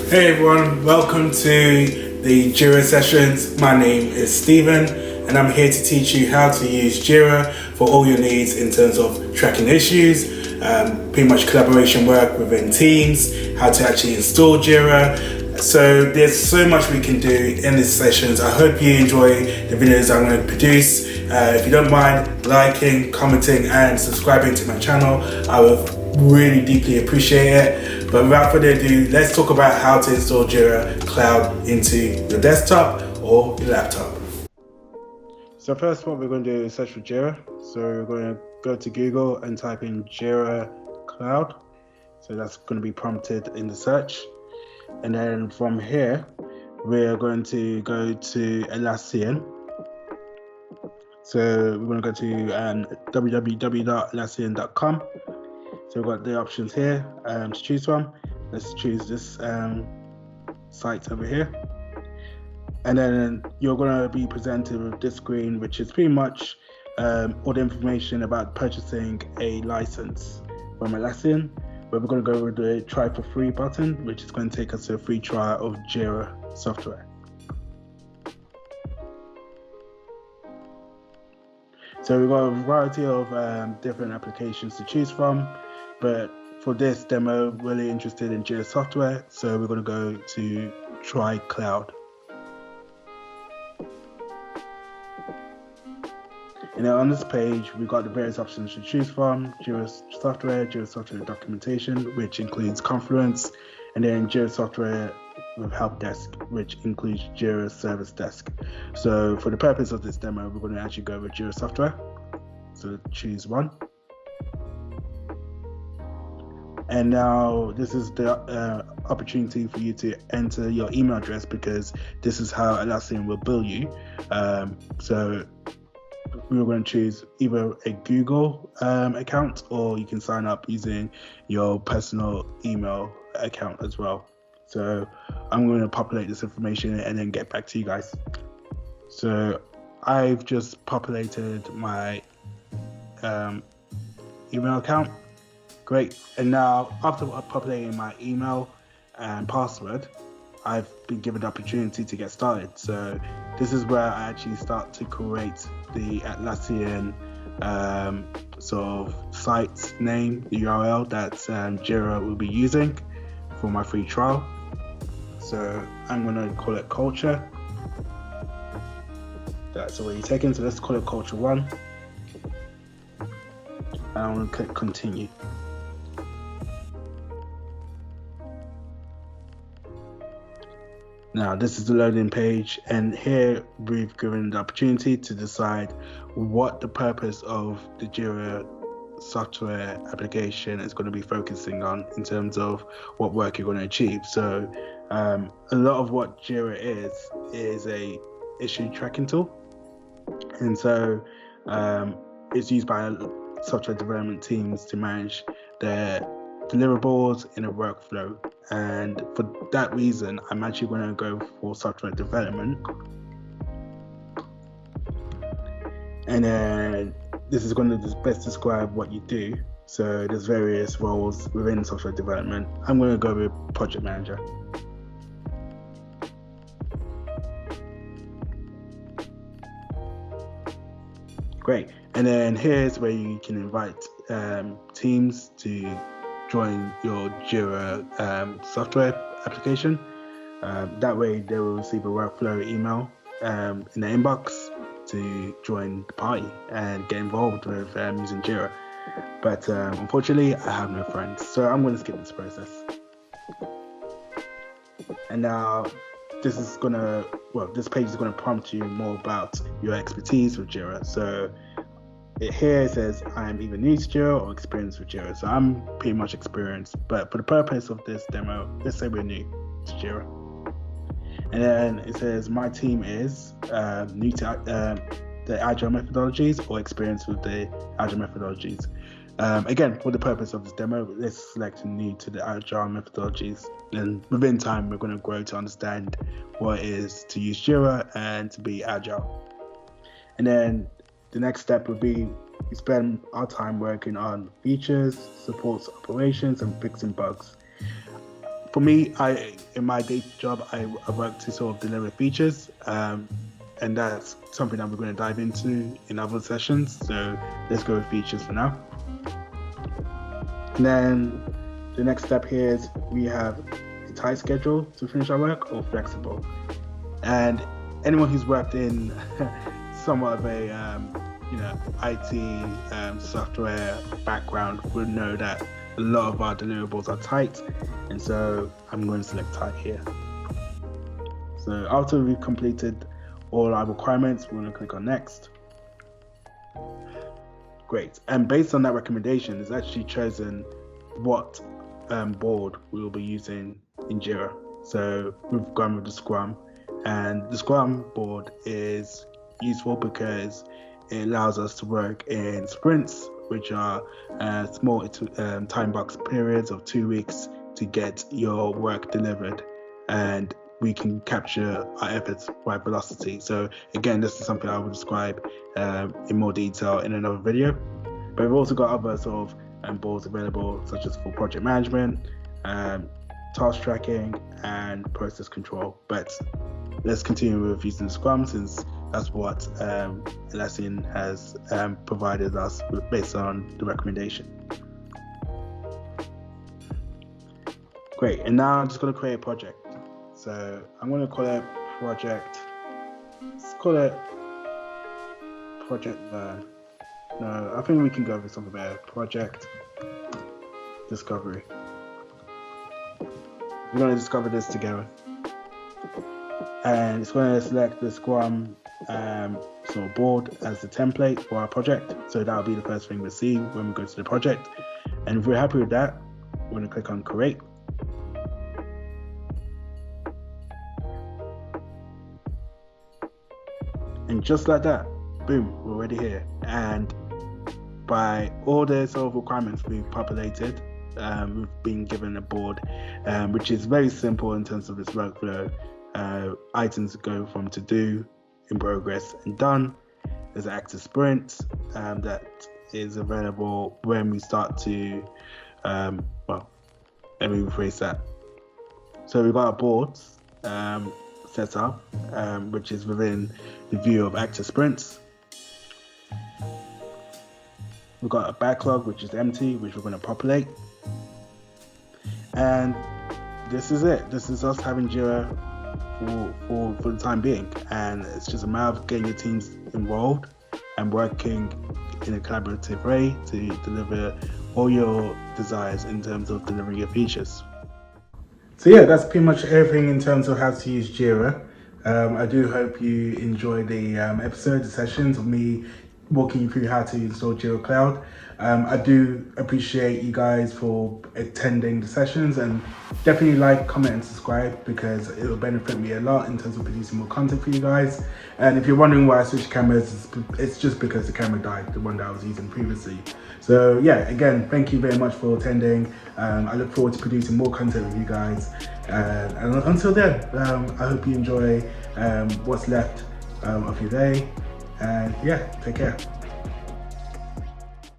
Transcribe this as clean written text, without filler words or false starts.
Hey everyone, welcome to the Jira sessions. My name is Stephen and I'm here to teach you how to use Jira for all your needs in terms of tracking issues, pretty much collaboration work within teams, how to actually install Jira. So there's so much we can do in these sessions. I hope you enjoy the videos I'm going to produce. If you don't mind liking, commenting and subscribing to my channel, I would really deeply appreciate it. But without further ado, let's talk about how to install Jira Cloud into your desktop or your laptop. So first what we're going to do is search for Jira. So we're going to go to Google and type in Jira Cloud. So that's going to be prompted in the search. And then from here, we're going to go to Atlassian. So we're going to go to www.atlassian.com. So we've got the options here to choose from. Let's choose this site over here. And then you're going to be presented with this screen, which is pretty much all the information about purchasing a license from Atlassian. But we're going to go with the try for free button, which is going to take us to a free trial of Jira software. So we've got a variety of different applications to choose from, but for this demo, really interested in Jira software, so we're going to go to Try Cloud. And then on this page, we've got the various options to choose from: Jira software documentation, which includes Confluence, and then Jira software with help desk, which includes Jira Service Desk. So for the purpose of this demo, we're going to actually go with Jira software. So choose one. And now this is the opportunity for you to enter your email address, because this is how Atlassian will bill you. So we were going to choose either a Google account, or you can sign up using your personal email account as well. So I'm going to populate this information and then get back to you guys. So I've just populated my email account. Great. And now after populating my email and password, I've been given the opportunity to get started. So this is where I actually start to create the Atlassian sort of site name, the URL that Jira will be using for my free trial. So I'm going to call it culture. That's already taken, so let's call it culture 1. And I'm going to click continue. Now this is the loading page, and here we've given the opportunity to decide what the purpose of the Jira software application is going to be focusing on in terms of what work you're going to achieve. So a lot of what Jira is a issue tracking tool, and so it's used by software development teams to manage their deliverables in a workflow. And for that reason, I'm actually going to go for software development. And then this is going to best describe what you do. So there's various roles within software development. I'm going to go with project manager. Great. And then here's where you can invite teams to join your Jira software application. That way they will receive a workflow email in their inbox to join the party and get involved with using Jira. But unfortunately, I have no friends, so I'm going to skip this process. And now this page is going to prompt you more about your expertise with Jira. So here it says I'm either new to Jira or experienced with Jira. So I'm pretty much experienced, but for the purpose of this demo, let's say we're new to Jira. And then it says my team is new to the agile methodologies or experienced with the agile methodologies. Again, for the purpose of this demo, let's select new to the agile methodologies. And within time, we're going to grow to understand what it is to use Jira and to be agile. And then the next step would be we spend our time working on features, supports operations, and fixing bugs. for me, in my day job, I work to sort of deliver features, and that's something that we're going to dive into in other sessions. So let's go with features for now. And then the next step here is we have a tight schedule to finish our work or flexible. And anyone who's worked in somewhat of a IT software background would know that a lot of our deliverables are tight, and so I'm going to select tight here. So after we've completed all our requirements, we're going to click on next. Great, and based on that recommendation, it's actually chosen what board we will be using in Jira. So we've gone with the Scrum, and the Scrum board is useful because it allows us to work in sprints, which are small time box periods of 2 weeks to get your work delivered, and we can capture our efforts by velocity. So again, this is something I will describe in more detail in another video. But we've also got other sort of boards available, such as for project management, task tracking, and process control. But let's continue with using Scrum, since that's what Atlassian has provided us with based on the recommendation. Great, and now I'm just going to create a project. So I'm going to call it project. Let's call it project learn. No, I think we can go with something better. Project discovery. We're going to discover this together. And it's going to select the Scrum sort of board as the template for our project. So that'll be the first thing we'll see when we go to the project. And if we're happy with that, we're going to click on create. And just like that, boom, we're already here. And by all the sort of requirements we've populated, we've been given a board, which is very simple in terms of its workflow. Items go from to do, in progress, and done. There's an active sprint that is available when we start to, let me rephrase that. So we've got our boards set up, which is within the view of active sprints. We've got a backlog, which is empty, which we're going to populate. And this is it. This is us having Jira for the time being, and it's just a matter of getting your teams involved and working in a collaborative way to deliver all your desires in terms of delivering your features. So yeah, that's pretty much everything in terms of how to use Jira. I do hope you enjoyed the episode, the sessions of me walking you through how to install Jira Cloud. I do appreciate you guys for attending the sessions, and definitely like, comment, and subscribe, because it will benefit me a lot in terms of producing more content for you guys. And if you're wondering why I switched cameras, it's just because the camera died, the one that I was using previously. So yeah, again, thank you very much for attending. I look forward to producing more content with you guys. And until then, I hope you enjoy what's left of your day. And yeah, take care.